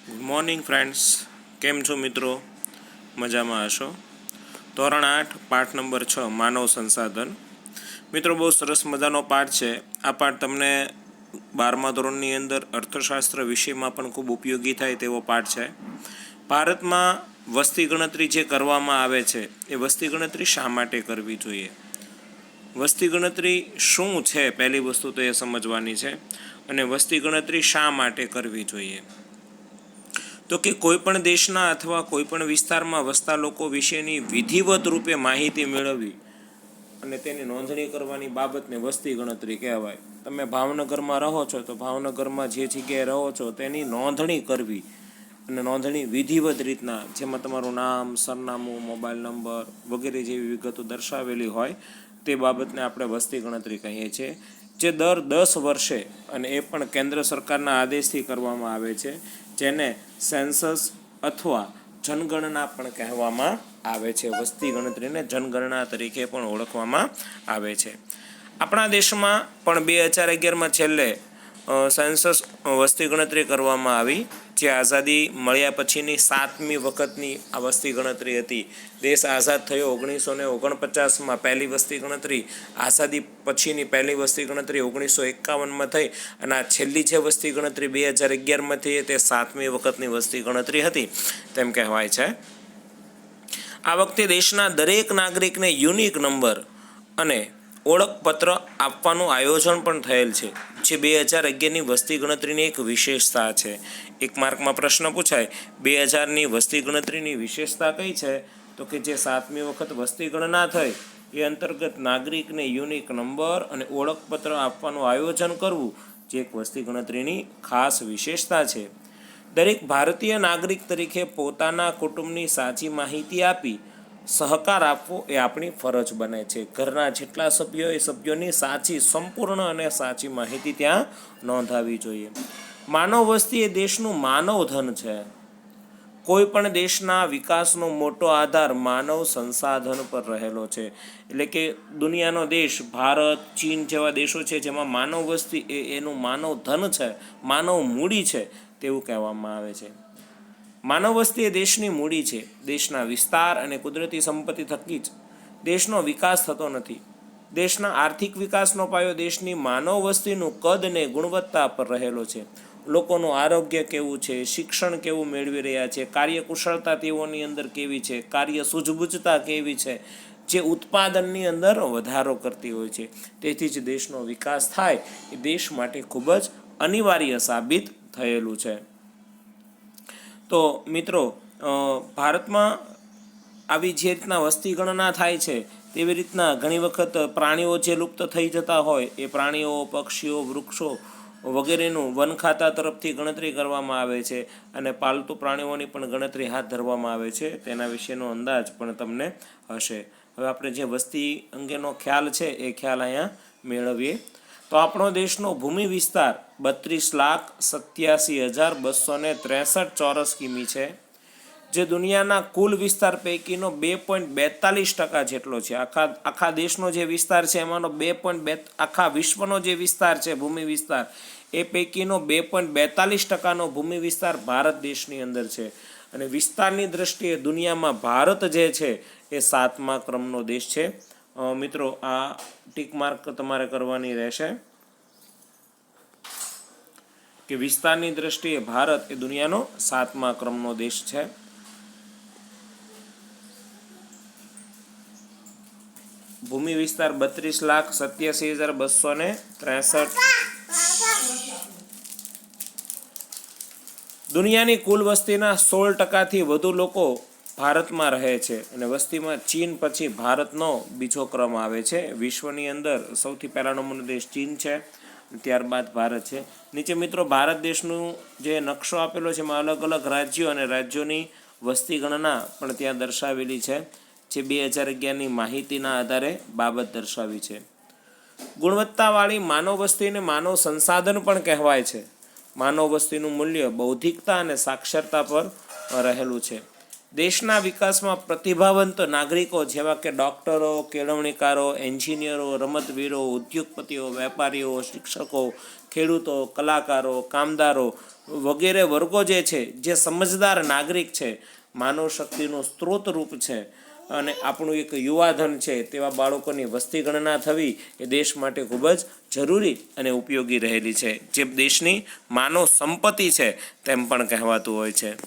Good morning friends, કેમ છો મિત્રો? મજામાં હશો? ધોરણ 8 પાઠ નંબર 6 માનવ સંસાધન. મિત્રો, બહુ સરસ મજાનો પાઠ છે. આ પાઠ તમને 12મા ધોરણની અંદર અર્થશાસ્ત્ર વિષયમાં પણ ખૂબ ઉપયોગી થાય તેવો પાઠ છે. ભારતમાં વસ્તી ગણતરી જે કરવામાં આવે છે એ વસ્તી ગણતરી શા માટે કરવી જોઈએ? વસ્તી ગણતરી શું છે પહેલી વસ્તુ તો એ સમજવાની છે, અને વસ્તી ગણતરી શા માટે કરવી જોઈએ. તો કે કોઈપણ દેશના અથવા કોઈપણ વિસ્તારમાં વસતા લોકો વિશેની વિધિવત રૂપે માહિતી મેળવવી અને તેની નોંધણી કરવાની બાબતને વસ્તી ગણતરી કહેવાય. તમે ભાવનગરમાં રહો છો તો ભાવનગરમાં જે જગ્યાએ રહો છો તેની નોંધણી કરવી, અને નોંધણી વિધિવત રીતના, જેમાં તમારું નામ, સરનામું, મોબાઈલ નંબર વગેરે જેવી વિગતો દર્શાવેલી હોય તે બાબતને આપણે વસ્તી ગણતરી કહીએ છીએ, જે દર 10 વર્ષે, અને એ પણ કેન્દ્ર સરકારના આદેશથી કરવામાં આવે છે, જેને સેન્સસ અથવા જનગણના પણ કહેવામાં આવે છે. વસ્તી ગણતરીને જનગણના તરીકે પણ ઓળખવામાં આવે છે. આપણા દેશમાં પણ 2011માં છેલ્લે સેન્સસ વસ્તી ગણતરી કરવામાં આવી, જે આઝાદી મળ્યા પછીની 7મી વખતની આ વસ્તી ગણતરી હતી. દેશ આઝાદ થયો 1949માં પહેલી વસ્તી ગણતરી, આઝાદી પછીની પહેલી વસ્તી ગણતરી 1951માં થઈ, અને આ છેલ્લી જે વસ્તી ગણતરી 2011માં થઈ તે 7મી વખતની વસ્તી ગણતરી હતી તેમ કહેવાય છે. આ વખતે દેશના દરેક નાગરિકને યુનિક નંબર અને ઓળખપત્ર આપવાનું આયોજન પણ થયેલ છે, જે 2011ની વસ્તી ગણતરીની એક વિશેષતા છે. એક માર્કમાં પ્રશ્ન પૂછાય, 2000ની વસ્તી ગણતરીની વિશેષતા કઈ છે? તો કે જે 7મી વખત વસ્તી ગણના થઈ એ અંતર્ગત નાગરિકને યુનિક નંબર અને ઓળખપત્ર આપવાનું આયોજન કરવું, જે એક વસ્તી ગણતરીની ખાસ વિશેષતા છે. દરેક ભારતીય નાગરિક તરીકે પોતાના કુટુંબની સાચી માહિતી આપી સહકાર આપવો એ આપણી ફરજ બને છે. ઘરના જેટલા સભ્યો એ સભ્યોની સાચી, સંપૂર્ણ અને સાચી માહિતી ત્યાં નોંધાવી જોઈએ. માનવ વસ્તી એ દેશનું માનવ ધન છે. કોઈ પણ દેશના વિકાસનો મોટો આધાર માનવ સંસાધન પર રહેલો છે. એટલે કે દુનિયાનો દેશ ભારત, ચીન જેવા દેશો છે જેમાં માનવ વસ્તી એ એનું માનવ ધન છે, માનવ મૂડી છે તેવું કહેવામાં આવે છે. માનવ વસ્તી એ દેશની મૂડી છે. દેશના વિસ્તાર અને કુદરતી સંપત્તિ થકી જ દેશનો વિકાસ થતો નથી. દેશના આર્થિક વિકાસનો પાયો દેશની માનવ વસ્તીનું કદ અને ગુણવત્તા પર રહેલો છે. લોકોનું આરોગ્ય કેવું છે, શિક્ષણ કેવું મેળવી રહ્યા છે, કાર્યકુશળતા તેઓની અંદર કેવી છે, કાર્ય સૂઝબૂઝતા કેવી છે, જે ઉત્પાદનની અંદર વધારો કરતી હોય છે. તેથી જ દેશનો વિકાસ થાય એ દેશ માટે ખૂબ જ અનિવાર્ય સાબિત થયેલું છે. તો મિત્રો, ભારતમાં આવી જે રીતના વસ્તી ગણના થાય છે તેવી રીતના ઘણી વખત પ્રાણીઓ જે લુપ્ત થઈ જતા હોય એ પ્રાણીઓ, પક્ષીઓ, વૃક્ષો વગેરેનું વન ખાતા તરફથી ગણતરી કરવામાં આવે છે, અને પાલતુ પ્રાણીઓની પણ ગણતરી હાથ ધરવામાં આવે છે. તેના વિશેનો અંદાજ પણ તમને હશે. હવે આપણે જે વસ્તી અંગેનો ખ્યાલ છે એ ખ્યાલ અહીંયા મેળવીએ. તો આપણો દેશનો ભૂમિ વિસ્તાર 32,87,263 ચોરસ કિમી છે, જે દુનિયાના કુલ વિસ્તાર પૈકીનો 2.42% જેટલો છે. આખા દેશનો જે વિસ્તાર છે એમાંનો આખા વિશ્વનો જે વિસ્તાર છે ભૂમિ વિસ્તાર એ પૈકીનો 2.42%નો ભૂમિ વિસ્તાર ભારત દેશની અંદર છે. અને વિસ્તારની દ્રષ્ટિએ દુનિયામાં ભારત જે છે એ 7મા ક્રમનો દેશ છે. મિત્રો, આ ટીક માર્ક તમારે કરવાની રહેશે કે વિસ્તારની દ્રષ્ટિએ ભારત એ દુનિયાનો 7મા ક્રમનો દેશ છે. ભૂમિ વિસ્તાર 32,87,263. દુનિયાની કુલ વસ્તીના 16%થી વધુ લોકો ભારતમાં રહે છે, અને વસ્તીમાં ચીન પછી ભારતનો બીજો ક્રમ આવે છે. વિશ્વની અંદર સૌથી પહેલા નંબરનો દેશ ચીન છે, ત્યારબાદ ભારત છે. નીચે મિત્રો ભારત દેશનું જે નકશો આપેલો છે એમાં અલગ અલગ રાજ્યો અને રાજ્યોની વસ્તી ગણના પણ ત્યાં દર્શાવેલી છે, જે 2011ની માહિતીના આધારે બાબત દર્શાવી છે. ગુણવત્તાવાળી માનવ વસ્તીને માનવ સંસાધન પણ કહેવાય છે. માનવ વસ્તીનું મૂલ્ય બૌદ્ધિકતા અને સાક્ષરતા પર રહેલું છે. દેશના વિકાસમાં પ્રતિભાવંત નાગરિકો જેવા કે ડૉક્ટરો, કેળવણીકારો, એન્જિનિયરો, રમતવીરો, ઉદ્યોગપતિઓ, વેપારીઓ, શિક્ષકો, ખેડૂતો, કલાકારો, કામદારો વગેરે વર્ગો જે છે, જે સમજદાર નાગરિક છે, માનવ શક્તિનો સ્ત્રોત રૂપ છે અને આપણું એક યુવાધન છે, તેવા બાળકોની વસ્તી ગણના થવી એ દેશ માટે ખૂબ જ જરૂરી અને ઉપયોગી રહેલી છે, જે દેશની માનવ સંપત્તિ છે તેમ પણ કહેવાતું હોય છે.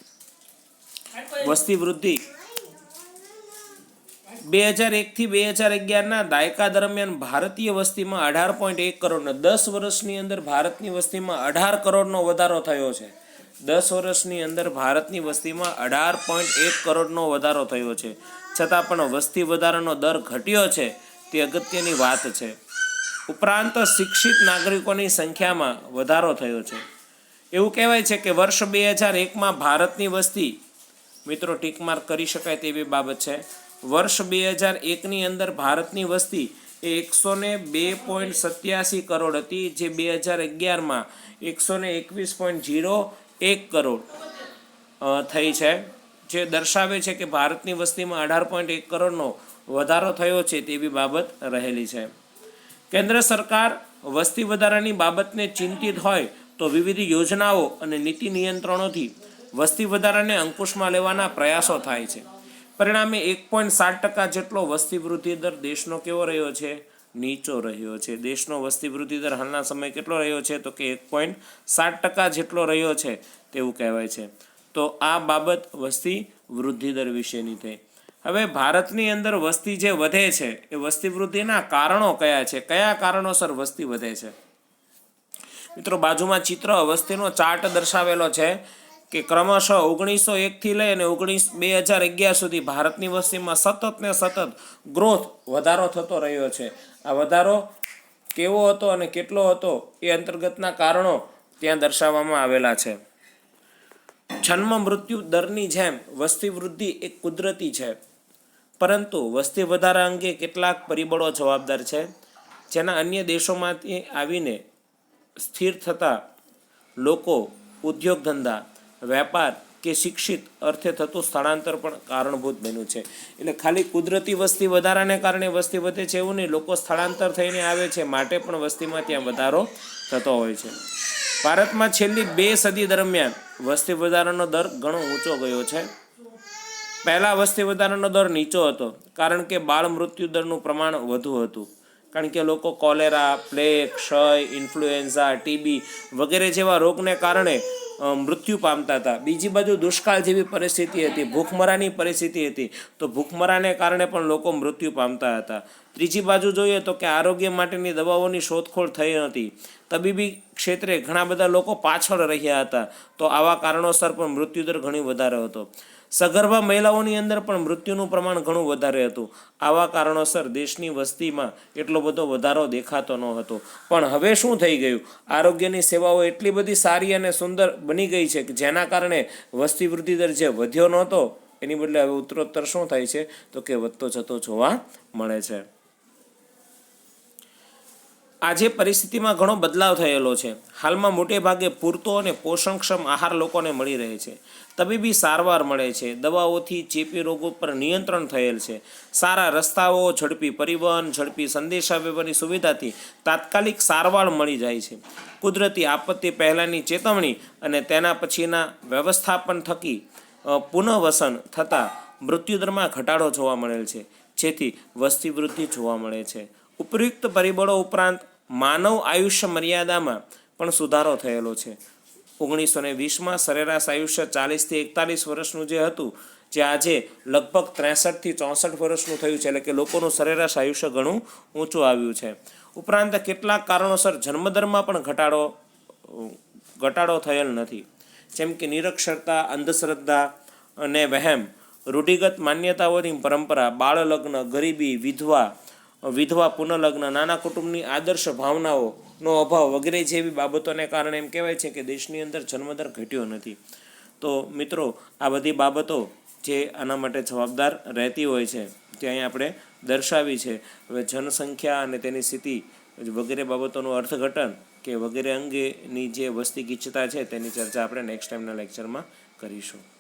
વસ્તી વૃદ્ધિ 2001થી 2011ના દાયકા દરમિયાન ભારતીય વસ્તીમાં 18.1 કરોડનો 10 વર્ષની અંદર ભારતની વસ્તીમાં 18 કરોડનો વધારો થયો છે. 10 વર્ષની અંદર ભારતની વસ્તીમાં 18.1 કરોડનો વધારો થયો છે. છતાં પણ વસ્તી વધારાનો દર ઘટ્યો છે તે અગત્યની વાત છે. ઉપરાંત શિક્ષિત નાગરિકોની સંખ્યામાં વધારો થયો છે. એવું કહેવાય છે કે વર્ષ 2001માં ભારતની વસ્તી, મિત્રો ટીક માર્ક કરી શકાય તેવી બાબત છે, વર્ષ 2001ની અંદર ભારતની વસ્તી એ 102.87 કરોડ હતી, જે 2011માં 121.01 કરોડ થઈ છે, જે દર્શાવે છે કે ભારતની વસ્તીમાં 18.1 કરોડનો વધારો થયો છે તેવી બાબત રહેલી છે. કેન્દ્ર સરકાર વસ્તી વધારાની બાબતને ચિંતિત હોય તો વિવિધ યોજનાઓ અને નીતિ નિયંત્રણોથી વસ્તી વધારાને અંકુશમાં લેવાના પ્રયાસો થાય છે. પરિણામે 1.7% જેટલો વસ્તી વૃદ્ધિ દર દેશનો કેવો રહ્યો છે? નીચો રહ્યો છે. દેશનો વસ્તી વૃદ્ધિ દર હાલના સમયે કેટલો રહ્યો છે? તો કે 1.7% જેટલો રહ્યો છે તેવું કહેવાય છે. તો આ બાબત વસ્તી વૃદ્ધિ દર વિશેની થઈ. હવે ભારતની અંદર વસ્તી જે વધે છે એ વસ્તી વૃદ્ધિના કારણો કયા છે? કયા કારણોસર વસ્તી વધે છે? મિત્રો બાજુમાં ચિત્ર વસ્તીનો ચાર્ટ દર્શાવેલો છે કે ક્રમશઃ 1901થી લઈ અને 2011 સુધી ભારતની વસ્તીમાં સતત ને સતત ગ્રોથ, વધારો થતો રહ્યો છે. આ વધારો કેવો હતો અને કેટલો હતો એ અંતર્ગતના કારણો ત્યાં દર્શાવવામાં આવેલા છે. જન્મ મૃત્યુ દરની જેમ વસ્તી વૃદ્ધિ એક કુદરતી છે, પરંતુ વસ્તી વધારા અંગે કેટલાક પરિબળો જવાબદાર છે, જેના અન્ય દેશોમાંથી આવીને સ્થિર થતા લોકો, ઉદ્યોગ ધંધા, વેપાર કે શિક્ષિત અર્થે થતું સ્થળાંતર પણ કારણભૂત બન્યું છે. એટલે ખાલી કુદરતી વસ્તી વધારાને કારણે વસ્તી વધે છે એવું નહીં, લોકો સ્થળાંતર થઈને આવે છે માટે પણ વસ્તીમાં ત્યાં વધારો થતો હોય છે. ભારતમાં છેલ્લી 2 સદી દરમિયાન વસ્તી વધારાનો દર ઘણો ઊંચો ગયો છે. પહેલાં વસ્તી વધારાનો દર નીચો હતો કારણ કે બાળ મૃત્યુ દરનું પ્રમાણ વધુ હતું, કારણ કે લોકો કોલેરા, પ્લેગ, ક્ષય, ઇન્ફ્લુએન્ઝા, ટીબી વગેરે જેવા રોગને કારણે મૃત્યુ પામતા હતા. બીજી બાજુ દુષ્કાળ જેવી પરિસ્થિતિ હતી, ભૂખમરાની પરિસ્થિતિ હતી, તો ભૂખમરાને કારણે પણ લોકો મૃત્યુ પામતા હતા. ત્રીજી બાજુ જોઈએ તો કે આરોગ્ય માટેની દવાઓની શોધખોળ થઈ હતી, તબીબી ક્ષેત્રે ઘણા બધા લોકો પાછળ રહ્યા હતા, તો આવા કારણોસર પણ મૃત્યુદર ઘણી વધારે હતો. સગર્ભા મહિલાઓની અંદર પણ મૃત્યુનું પ્રમાણ ઘણું વધારે હતું. આવા કારણોસર દેશની વસ્તીમાં એટલો બધો વધારો દેખાતો ન હતો. પણ હવે શું થઈ ગયું? આરોગ્યની સેવાઓ એટલી બધી સારી અને સુંદર બની ગઈ છે કે જેના કારણે વસ્તી વૃદ્ધિ દર જે વધ્યો નહોતો એની બદલે હવે ઉત્તરોત્તર શું થાય છે? તો કે વધતો જતો જોવા મળે છે. આજે પરિસ્થિતિમાં ઘણો બદલાવ થયેલો છે. હાલમાં મોટે ભાગે પૂરતો અને પોષણક્ષમ આહાર લોકોને મળી રહે છે, તબીબી સારવાર મળે છે, દવાઓથી ચેપી રોગો પર નિયંત્રણ થયેલ છે, સારા રસ્તાઓ, ઝડપી પરિવહન, ઝડપી સંદેશાવ્યવહારની સુવિધાથી તાત્કાલિક સારવાર મળી જાય છે. કુદરતી આપત્તિ પહેલાંની ચેતવણી અને તેના પછીના વ્યવસ્થાપન થકી પુનઃવસન થતાં મૃત્યુદરમાં ઘટાડો જોવા મળેલ છે, જેથી વસ્તી વૃદ્ધિ જોવા મળે છે. ઉપયુક્ત પરિબળો ઉપરાંત માનવ આયુષ્ય મર્યાદામાં પણ સુધારો થયેલો છે. 1920માં સરેરાશ આયુષ્ય 40થી 41 વર્ષનું જે હતું, જે આજે લગભગ 63થી 64 વર્ષનું થયું છે, એટલે કે લોકોનું સરેરાશ આયુષ્ય ઘણું ઊંચું આવ્યું છે. ઉપરાંત કેટલાક કારણોસર જન્મદરમાં પણ ઘટાડો થયેલ નથી, જેમ કે નિરક્ષરતા, અંધશ્રદ્ધા અને વહેમ, રૂઢિગત માન્યતાઓની પરંપરા, બાળ લગ્ન, ગરીબી, વિધવા પુનઃલગ્ન, નાના કુટુંબની આદર્શ ભાવનાઓનો અભાવ વગેરે જેવી બાબતોને કારણે એમ કહેવાય છે કે દેશની અંદર જન્મદર ઘટ્યો નથી. તો મિત્રો આ બધી બાબતો જે આના માટે જવાબદાર રહેતી હોય છે તે અહીં આપણે દર્શાવી છે. હવે જનસંખ્યા અને તેની સ્થિતિ વગેરે બાબતોનું અર્થઘટન કે વગેરે અંગેની જે વસ્તી ગીચતા છે તેની ચર્ચા આપણે નેક્સ્ટ ટાઈમના લેક્ચરમાં કરીશું.